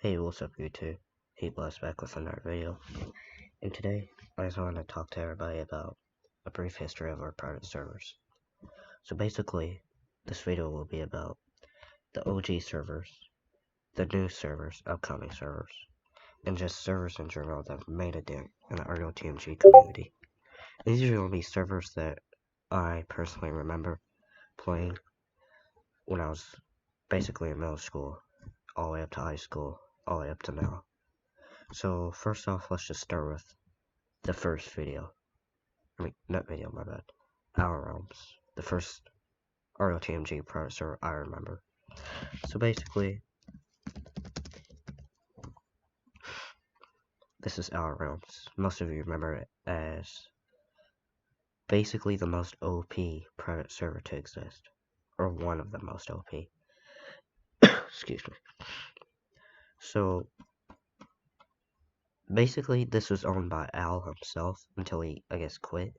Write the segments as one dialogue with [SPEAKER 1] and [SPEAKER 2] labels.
[SPEAKER 1] Hey, what's up YouTube? Heatblast back with another video. And today, I just want to talk to everybody about a brief history of our private servers. So basically, this video will be about the OG servers, the new servers, upcoming servers, and just servers in general that made a dent in the RotMG community. These are going to be servers that I personally remember playing when I was basically in middle school, all the way up to high school, all the way up to now. So first off, let's just start with the first video. Not video, my bad. Our Realms. The first RotMG private server I remember. So basically, this is Our Realms. Most of you remember it as basically the most OP private server to exist. Or one of the most OP. Excuse me. So, basically, this was owned by Al himself until he, I guess, quit.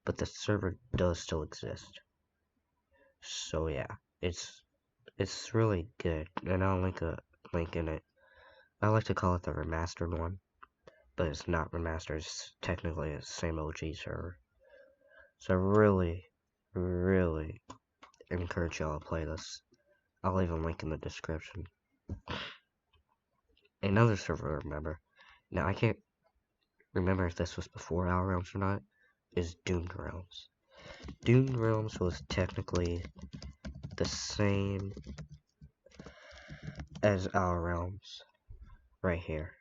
[SPEAKER 1] But the server does still exist. So yeah, it's really good, and I'll link a link in it. I like to call it the remastered one, but it's not remastered, it's technically the same OG server. So I really encourage y'all to play this. I'll leave a link in the description. Another server I remember, now I can't remember if this was before Our Realms or not, is Doomed Realms. Doomed Realms was technically the same as Our Realms, right here.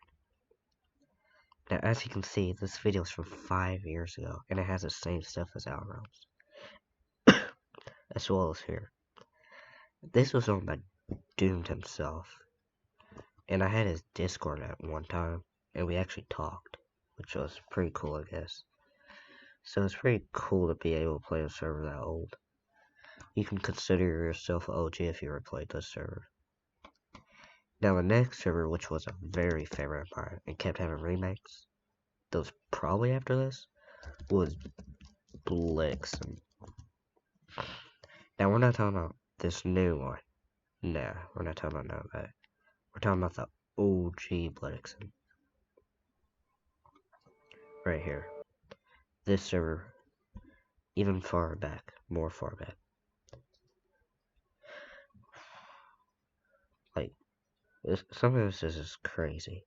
[SPEAKER 1] Now, as you can see, this video is from 5 years ago, and it has the same stuff as Our Realms, as well as here. This was owned by Doomed himself, and I had his Discord at one time, and we actually talked, which was pretty cool, I guess. So it's pretty cool to be able to play a server that old. You can consider yourself an OG if you ever played this server. Now the next server, which was a very favorite of mine, and kept having remakes, that was probably after this, was Blixen. Now we're not talking about this new one. Nah, we're not talking about none of that. We're talking about the OG Blixen. Right here. This server, even far back, more far back. Like, some of this is just crazy.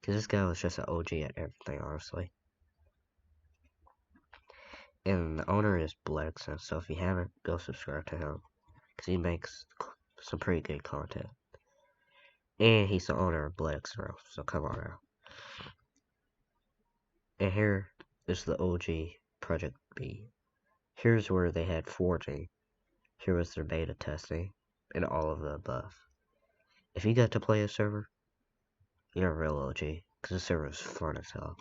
[SPEAKER 1] Because this guy was just an OG at everything, honestly. And the owner is Blixen, so if you haven't, go subscribe to him. Because he makes some pretty good content. And he's the owner of Blixen, so come on now. And here is the OG Project B. Here's where they had forging. Here was their beta testing, and all of the above. If you got to play a server, you're a real OG, because the server is fun as hell.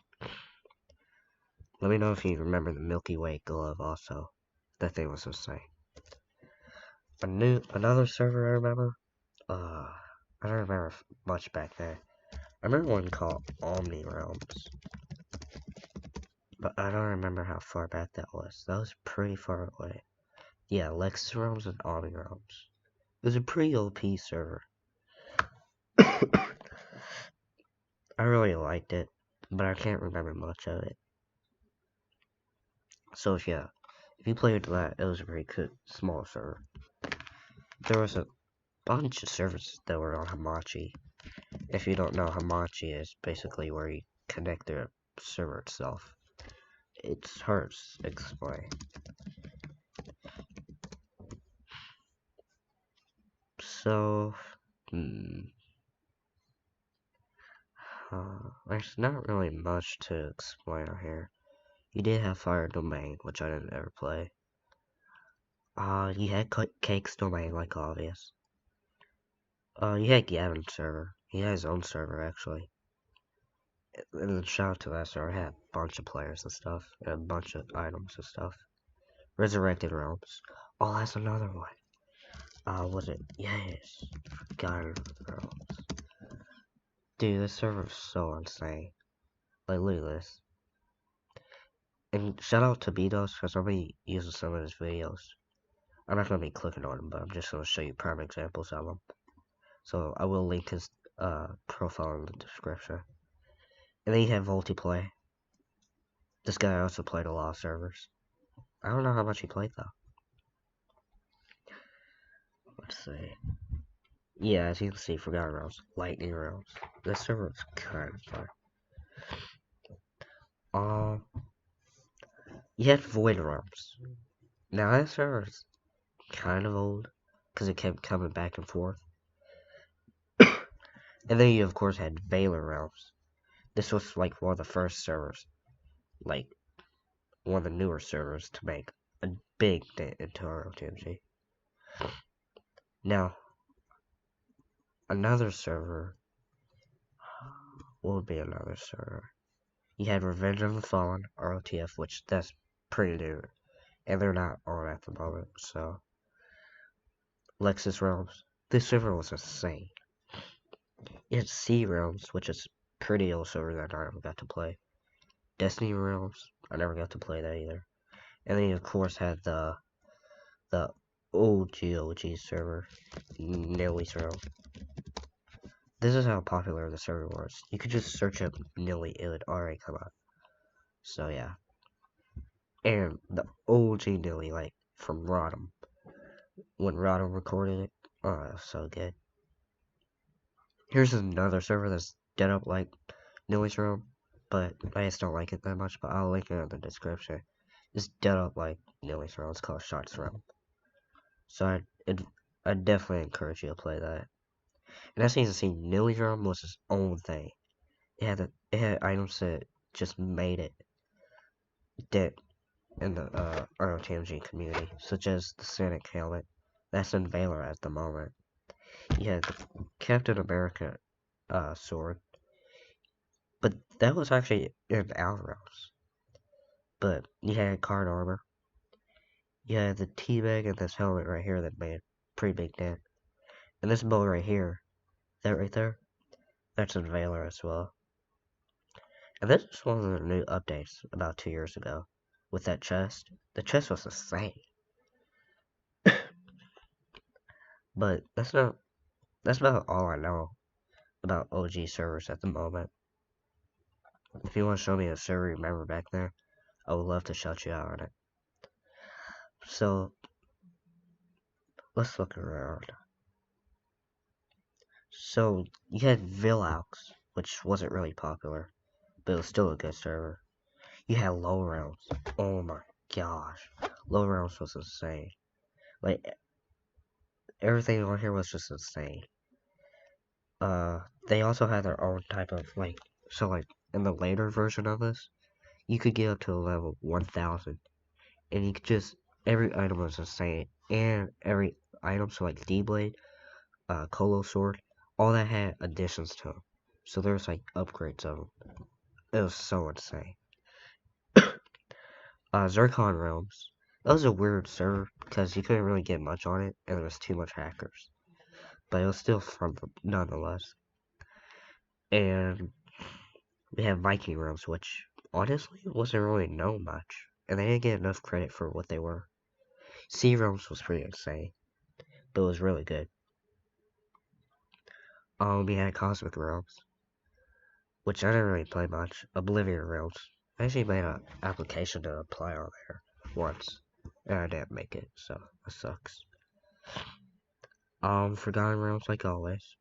[SPEAKER 1] Let me know if you remember the Milky Way glove also. That thing was insane. Another server I remember, I don't remember much back then. I remember one called Omni Realms, but I don't remember how far back that was. That was pretty far away. Yeah, Lexus Realms and Omni Realms. It was a pretty OP server. I really liked it, but I can't remember much of it. So if you played that, it was a very good small server. There was a bunch of servers that were on Hamachi. If you don't know, Hamachi is basically where you connect the server itself. It's hard to explain. So, there's not really much to explain on here. You did have Fire Domain, which I didn't ever play. You had Cake's Domain, like obvious. You had Gavin's server. He had his own server, actually. And then shout out to that server. It had a bunch of players and stuff. And a bunch of items and stuff. Resurrected Realms. Oh, that's another one. Was it? Yes. Forgotten Realms. Dude, this server is so insane. Like, look at this. And shout out to B-Dos, because I'm going to be using some of his videos. I'm not going to be clicking on them, but I'm just going to show you prime examples of them. So I will link his profile in the description. And then you have multiplayer. This guy also played a lot of servers. I don't know how much he played though. Let's see. Yeah, as you can see, Forgotten Realms, Lightning Realms. This server is kind of fun. You had Void Realms. Now that server is kind of old, because it kept coming back and forth. And then you of course had Valor Realms. This was like one of the first servers, like one of the newer servers to make a big dent into RotMG. Now, another server, what would be another server? You had Revenge of the Fallen, ROTF, which that's pretty new, and they're not on at the moment, so. Lexus Realms, this server was insane. You had Sea Realms, which is pretty old server that I never got to play. Destiny Realms, I never got to play that either. And then you of course had the OG server, Nilly's Realm. This is how popular the server was. You could just search up Nilly, it would already come up. So yeah. And the OG Nilly, like, from RotM. When RotM recorded it, oh, that was so good. Here's another server that's dead up like Nilly's Realm, but I just don't like it that much, but I'll link it in the description. It's dead up like Nilly's Realm, it's called Shots Realm. So I definitely encourage you to play that. And as you can see, Nilly's Realm was its own thing. It had items that just made it dead in the ROTMG community, such as the Sonic helmet. That's in Valor at the moment. You had the Captain America sword, but that was actually in Outer Realms. But you had card armor. You had the teabag and this helmet right here that made a pretty big dent. And this bow right here, that right there, that's in Valor as well. And this is one of the new updates about 2 years ago. With that chest. The chest was insane. But that's about all I know about OG servers at the moment. If you want to show me a server you remember back there, I would love to shout you out on it. So, let's look around. So, you had Villaux, which wasn't really popular, but it was still a good server. You had Low Realms. Oh my gosh. Low Realms was insane. Like, everything on here was just insane. They also had their own type of, like, so, like, in the later version of this, you could get up to a level 1000, and you could just, every item was insane, and every item, so, like, D-Blade, Colo Sword, all that had additions to them, so there's, like, upgrades of them. It was so insane. Zircon Realms, that was a weird server, because you couldn't really get much on it, and there was too much hackers, but it was still fun nonetheless. And we have Viking Realms, which honestly wasn't really known much, and they didn't get enough credit for what they were. Sea Realms was pretty insane, but it was really good. We had Cosmic Realms, which I didn't really play much. Oblivion Realms, I actually made an application to apply on there once, and I didn't make it, so that sucks. Forgotten Realms, like always.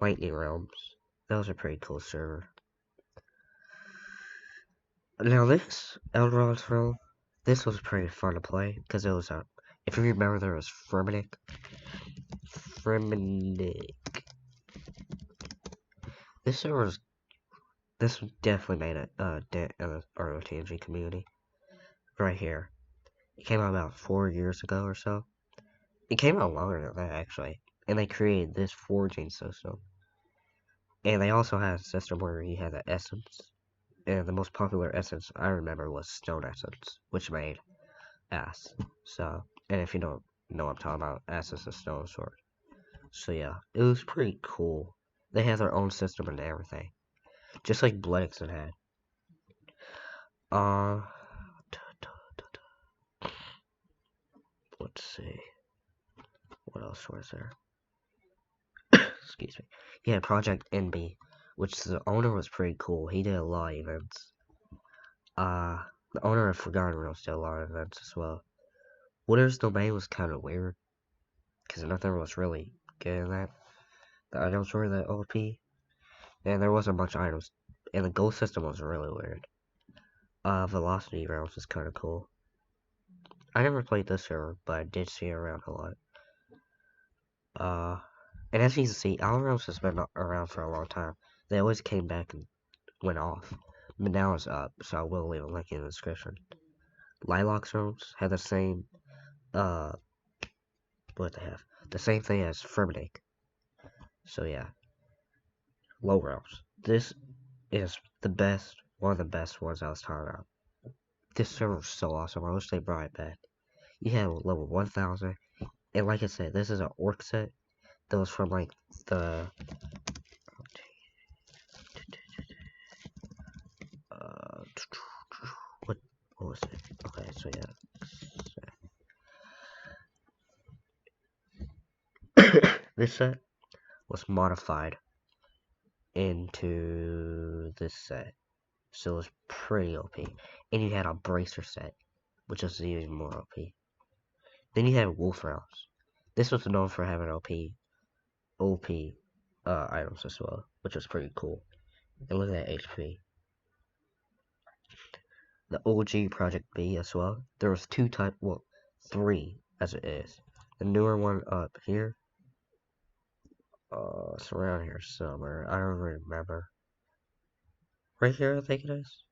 [SPEAKER 1] Lightning Realms, that was a pretty cool server. Now this Eldron's Realm, this was pretty fun to play, because it was if you remember, there was Firminic. This server was, this definitely made a dent in the ROTMG community. Right here. It came out about 4 years ago or so. It came out longer than that, actually. And they created this forging system. And they also had a system where you had the essence. And the most popular essence I remember was Stone Essence, which made Ass. So, and if you don't know what I'm talking about, Ass is a stone sword. So yeah, it was pretty cool. They had their own system and everything. Just like Bloodixon had. Let's see. What else was there? excuse me. He had Project NB, which the owner was pretty cool. He did a lot of events. The owner of Forgotten Realms did a lot of events as well. Wither's Domain was kind of weird, because nothing was really good in that. The items were the OP, and there wasn't much items, and the gold system was really weird. Velocity Realms was kind of cool. I never played this server, but I did see it around a lot. And as you can see, Allen Realms has been around for a long time. They always came back and went off, but now it's up, so I will leave a link in the description. Lilac Realms had the same, what they have, the same thing as Firminic. So yeah, Low Realms. This is the best, one of the best ones I was talking about. This server was so awesome. I wish they brought it back. You have level 1000, and like I said, this is an orc set that was from like the what was it? Okay, so yeah, this set was modified into this set, so it was pretty OP. And you had a bracer set, which was even more OP. Then you had Wolf Realms. This was known for having OP items as well, which was pretty cool. And look at that HP. The OG Project B as well. There was three as it is. The newer one up here. It's around here somewhere. I don't remember. Right here, I think it is.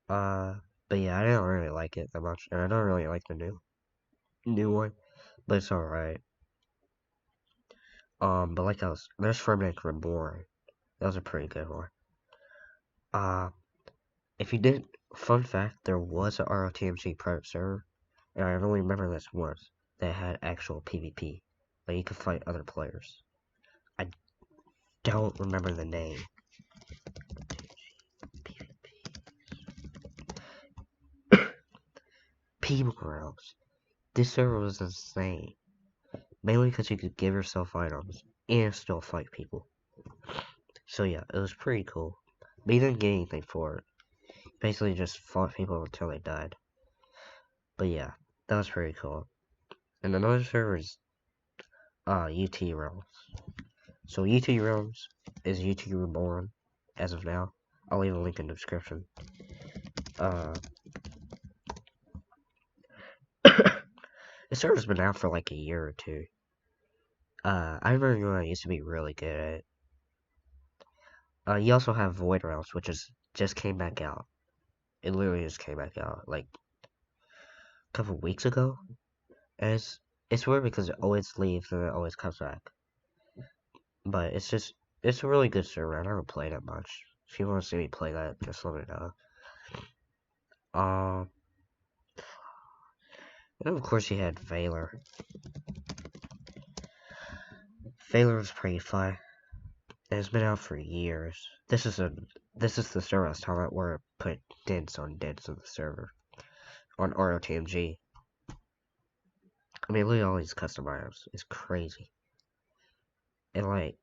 [SPEAKER 1] But yeah, I didn't really like it that much, and I don't really like the new one, but it's alright. But like there's Firminic Reborn. That was a pretty good one. If you didn't, fun fact, there was a RotMG private server, and I only remember this once, that had actual PvP. Like, you could fight other players. I don't remember the name. People Grounds. This server was insane. Mainly because you could give yourself items and still fight people. So yeah, it was pretty cool. But you didn't get anything for it. Basically just fought people until they died. But yeah, that was pretty cool. And another server is UT Realms. So UT Realms is UT Reborn as of now. I'll leave a link in the description. The server's been out for like a year or two. I remember when I used to be really good at it. You also have Void Realms, which just came back out. It literally just came back out like a couple weeks ago. And it's weird because it always leaves and it always comes back. But it's a really good server. I never played it much. If you want to see me play that, just let me know. And of course you had Valor. Valor was pretty fun. It's been out for years. This is the server I was talking about where I put dents on dents of the server. On RotMG. I mean, look at all these custom items. It's crazy. And like,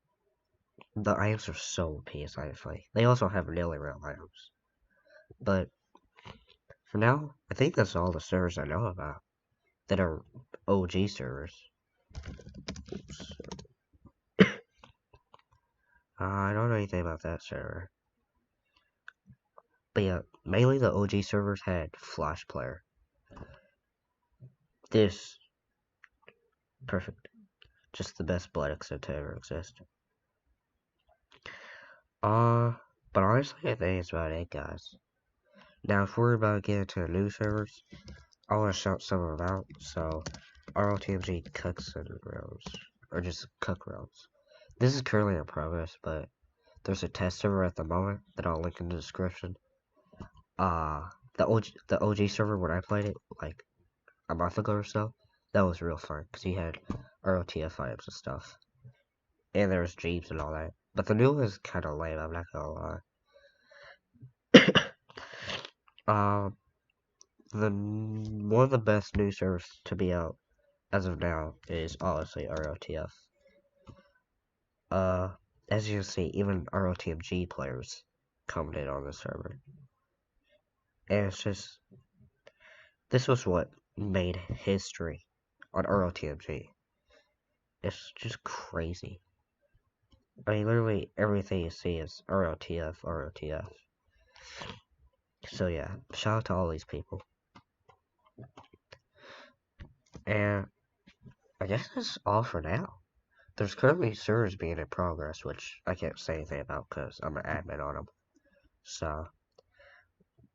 [SPEAKER 1] the items are so OP, it's not funny. They also have Daily Realm items. But, for now, I think that's all the servers I know about. That are OG servers. Oops. I don't know anything about that server. But yeah, mainly the OG servers had Flash Player. This, perfect. Just the best Blood Exit to ever exist. But honestly, I think it's about it, guys. Now, if we're about to get into the new servers, I want to shout some of them out. So, RotMG Cooks and Realms, or just Cook Realms. This is currently in progress, but there's a test server at the moment that I'll link in the description. The OG server when I played it, like a month ago or so, that was real fun because you had ROTF items and stuff, and there was jeeps and all that. But the new one is kind of lame. I'm not gonna lie. One of the best new servers to be out as of now is obviously ROTF. As you can see, even RotMG players commented on the server. And it's just, this was what made history on RotMG. It's just crazy. I mean, literally everything you see is ROTF, ROTF. So yeah, shout out to all these people. And I guess that's all for now. There's currently servers being in progress, which I can't say anything about because I'm an admin on them. So,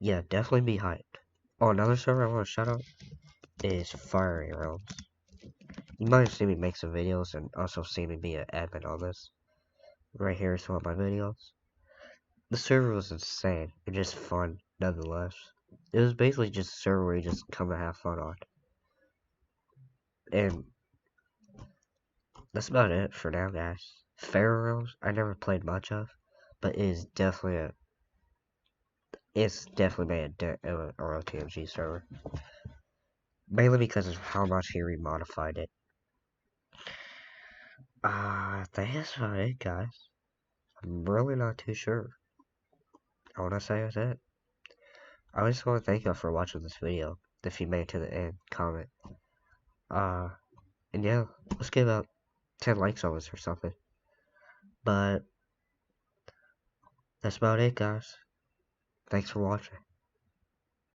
[SPEAKER 1] yeah, definitely be hyped. Oh, another server I want to shout out is Fiery Realms. You might have seen me make some videos and also seen me be an admin on this. Right here is one of my videos. The server was insane and just fun, nonetheless. It was basically just a server where you just come and have fun on. And that's about it for now, guys. Fairy Realms, I never played much of, but it's definitely made a ROTMG server. Mainly because of how much he remodified it. I think that's about it, guys. I'm really not too sure. I want to say that's it. I just want to thank y'all for watching this video. If you made it to the end, comment. And yeah, let's give about 10 likes on this or something. But that's about it, guys. Thanks for watching.